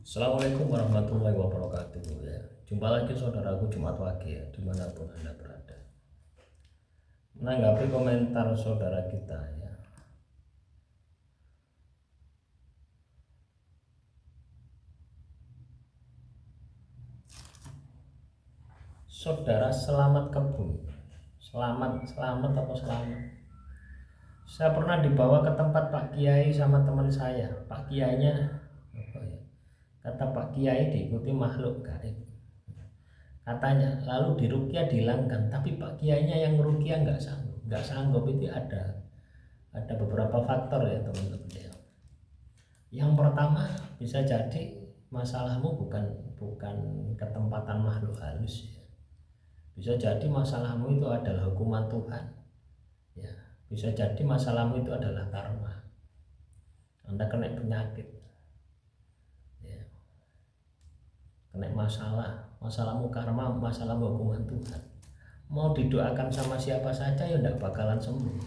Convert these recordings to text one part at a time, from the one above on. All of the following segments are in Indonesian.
Assalamualaikum warahmatullahi wabarakatuh ya. Jumpa lagi saudaraku Jumat Wage ya, dimanapun Anda berada. Menanggapi komentar saudara kita ya. Saudara selamat kebun. Selamat apa selamat? Saya pernah dibawa ke tempat Pak Kiai sama teman saya. Pak Kiainya apa ya? Kata Pak Kiai diikuti makhluk gaib. Katanya lalu diruqyah dihilangkan, tapi Pak Kiainya yang ngeruqyah nggak sanggup itu ada beberapa faktor ya teman-teman ya. Yang pertama bisa jadi masalahmu bukan ketempatan makhluk halus ya. Bisa jadi masalahmu itu adalah hukuman Tuhan ya. Bisa jadi masalahmu itu adalah karma. Anda kena penyakit ya. Kena masalahmu karma, masalahmu hukuman Tuhan. Mau didoakan sama siapa saja ya tidak bakalan sembuh.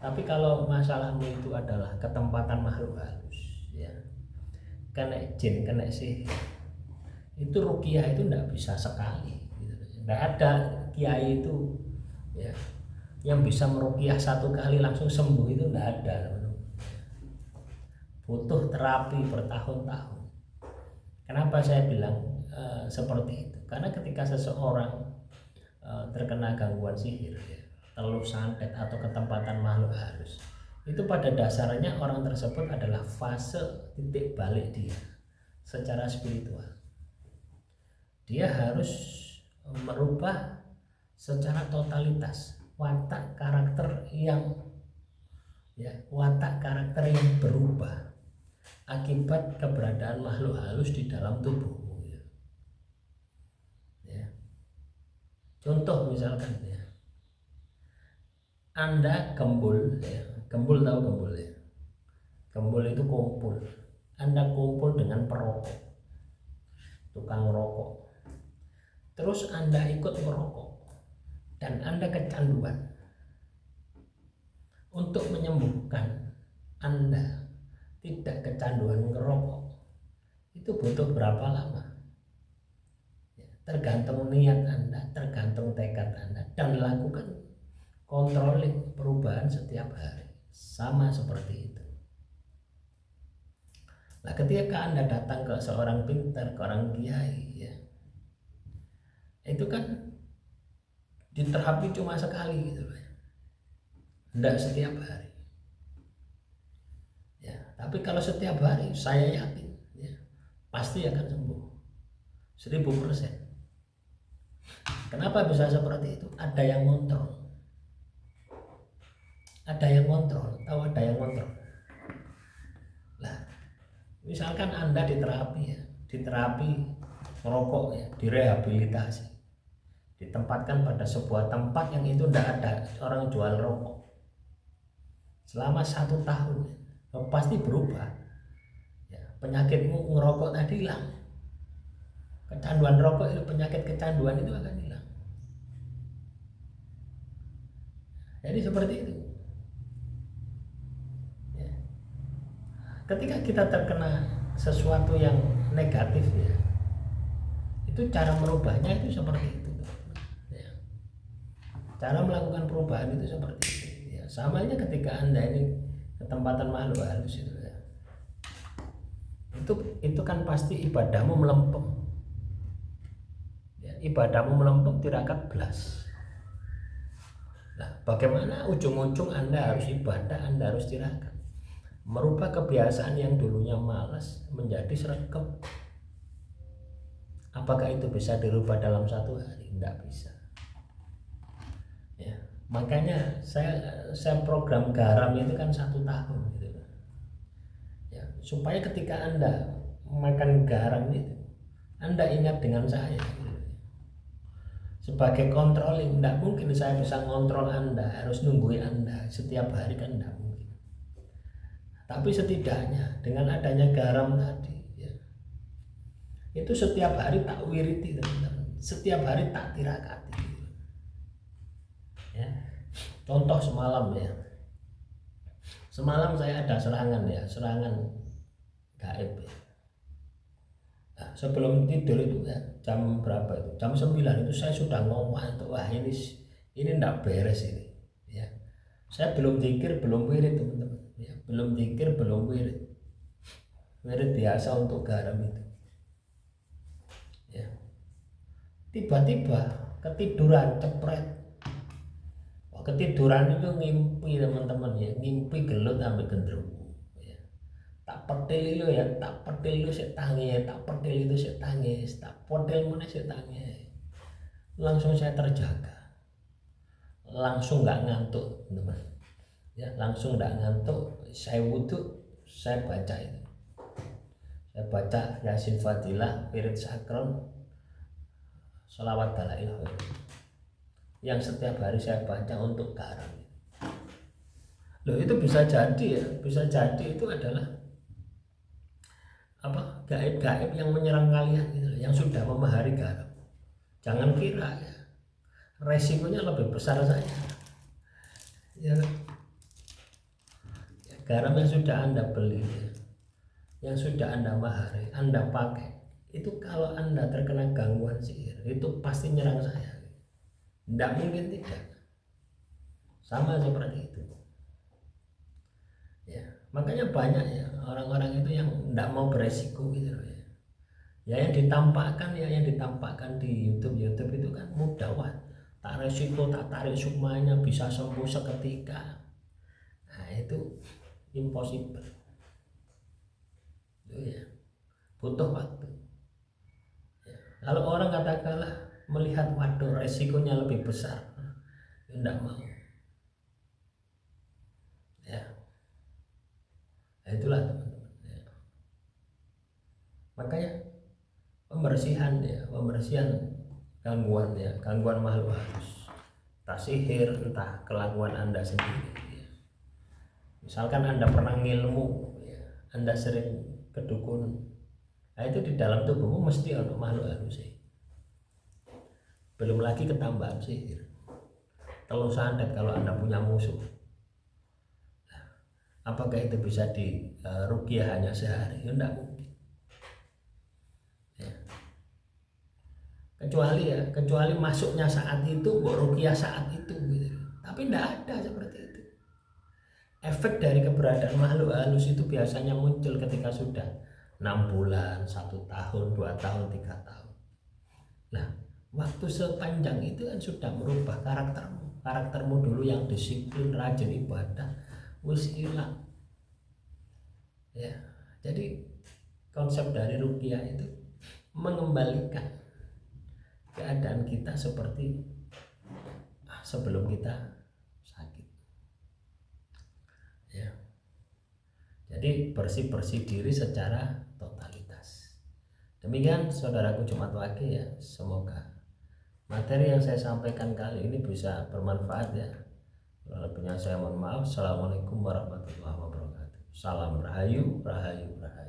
Tapi kalau masalahmu itu adalah ketempatan makhluk halus ya, kena jin, kena sihir, itu ruqyah itu tidak bisa sekali gitu. Tidak ada kiai itu ya yang bisa meruqyah satu kali langsung sembuh, itu tidak ada. Butuh terapi bertahun-tahun. Kenapa saya bilang seperti itu? Karena ketika seseorang terkena gangguan sihir ya, telur santet atau ketempatan makhluk halus, itu pada dasarnya orang tersebut adalah fase titik balik dia secara spiritual. Dia harus merubah secara totalitas watak karakter yang berubah akibat keberadaan makhluk halus di dalam tubuhmu ya. Contoh misalkan ya, Anda gembul ya, gembul tahu gembul ya, gembul itu kumpul, Anda kumpul dengan perokok, tukang rokok, terus Anda ikut merokok dan Anda kecanduan. Untuk menyembuhkan Anda tidak kecanduan ngerokok itu butuh berapa lama ya, tergantung niat Anda, tergantung tekad Anda, dan lakukan controlling perubahan setiap hari, sama seperti itu. Nah, ketika Anda datang ke seorang pintar, ke orang kiai ya, itu kan diterapi cuma sekali gitu ya, tidak setiap hari ya. Tapi kalau setiap hari saya yakin ya, pasti akan sembuh 1000%. Kenapa bisa seperti itu? Ada yang kontrol. Ada yang kontrol, tahu ada yang kontrol. Nah, misalkan Anda diterapi merokok ya, direhabilitasi, ditempatkan pada sebuah tempat yang itu tidak ada orang jual rokok selama 1 tahun, pasti berubah ya. Penyakitmu ngerokok tadi hilang, kecanduan rokok itu, penyakit kecanduan itu akan hilang. Jadi seperti itu ya. Ketika kita terkena sesuatu yang negatif ya, itu cara merubahnya itu seperti itu ya. Cara melakukan perubahan itu seperti itu ya. Sama aja ketika Anda ini ketempatan makhluk halus itu ya, itu kan pasti ibadahmu melempem ya, ibadahmu melempem tirakat belas. Nah, bagaimana ujung-ujung Anda harus ibadah, Anda harus tirakat, merubah kebiasaan yang dulunya malas menjadi sregep. Apakah itu bisa dirubah dalam 1 hari? Tidak bisa ya. Makanya saya program garam itu kan 1 tahun gitu ya, supaya ketika Anda makan garam itu Anda ingat dengan saya gitu. Sebagai controlling, tidak mungkin saya bisa ngontrol Anda, harus nungguin Anda setiap hari kan tidak mungkin. Tapi setidaknya dengan adanya garam tadi ya, itu setiap hari tak wiriti teman-teman, setiap hari tak tirakati ya. Contoh semalam ya, semalam saya ada serangan gaib ya. Nah, sebelum tidur itu ya, jam berapa itu? Jam 9 itu saya sudah ngomong, wah ini enggak beres ini. Ya. Saya belum zikir, belum wirid teman-teman. Ya, belum zikir, belum wirid. Wirid biasa untuk garam itu. Ya. Tiba-tiba ketiduran cepret. Wah, ketiduran itu ngimpi teman-teman ya, ngimpi gelut sampai gendruwo. Ya. Tak petil itu ya, tak petil itu sik tangi, tak petil itu sik tangis, tak petil mana sik tangis. Langsung saya terjaga, langsung nggak ngantuk teman, ya langsung nggak ngantuk. Saya wudhu, saya baca itu, saya baca Yasin Fadilah, Wirid Sakron, Sholawat Dalail yang setiap hari saya baca untuk garam. Loh, itu bisa jadi ya, bisa jadi itu adalah apa, gaib-gaib yang menyerang kalian gitu, yang sudah memahari garam. Jangan kira ya, resikonya lebih besar saja ya. Garam yang sudah Anda beli, yang sudah Anda mahari, Anda pakai, itu kalau Anda terkena gangguan sihir, itu pasti nyerang saya. Tidak mungkin tidak. Sama seperti itu. Ya, makanya banyak ya orang-orang itu yang tidak mau beresiko gitu loh ya. Ya yang ditampakkan di YouTube itu kan mudah, wah tak resiko, tak tarik sukmanya bisa sembuh seketika. Nah itu impossible itu ya, butuh waktu ya. Kalau orang katakanlah melihat waduh resikonya lebih besar, tidak mau ya. Nah, itulah teman-teman ya. Makanya pembersihan gangguan makhluk halus, entah sihir, entah kelakuan Anda sendiri ya. Misalkan Anda pernah ngilmu ya, Anda sering kedukun, nah itu di dalam tubuhmu mesti ada makhluk halus ya. Belum lagi ketambahan sihir, telur santet kalau Anda punya musuh. Nah, apakah itu bisa di ruqyah hanya sehari? Ya enggak mungkin ya. Kecuali masuknya saat itu, ruqyah saat itu gitu. Tapi enggak ada seperti itu. Efek dari keberadaan makhluk halus itu biasanya muncul ketika sudah 6 bulan, 1 tahun, 2 tahun, 3 tahun. Nah, waktu sepanjang itu kan sudah merubah karaktermu dulu yang disiplin, rajin ibadah, wis hilang ya. Jadi konsep dari ruqyah itu mengembalikan keadaan kita seperti sebelum kita sakit ya. Jadi bersih diri secara totalitas. Demikian saudaraku Jumat Wage ya, semoga materi yang saya sampaikan kali ini bisa bermanfaat ya. Kalau lebihnya saya mohon maaf. Assalamualaikum warahmatullahi wabarakatuh. Salam rahayu, rahayu, rahayu.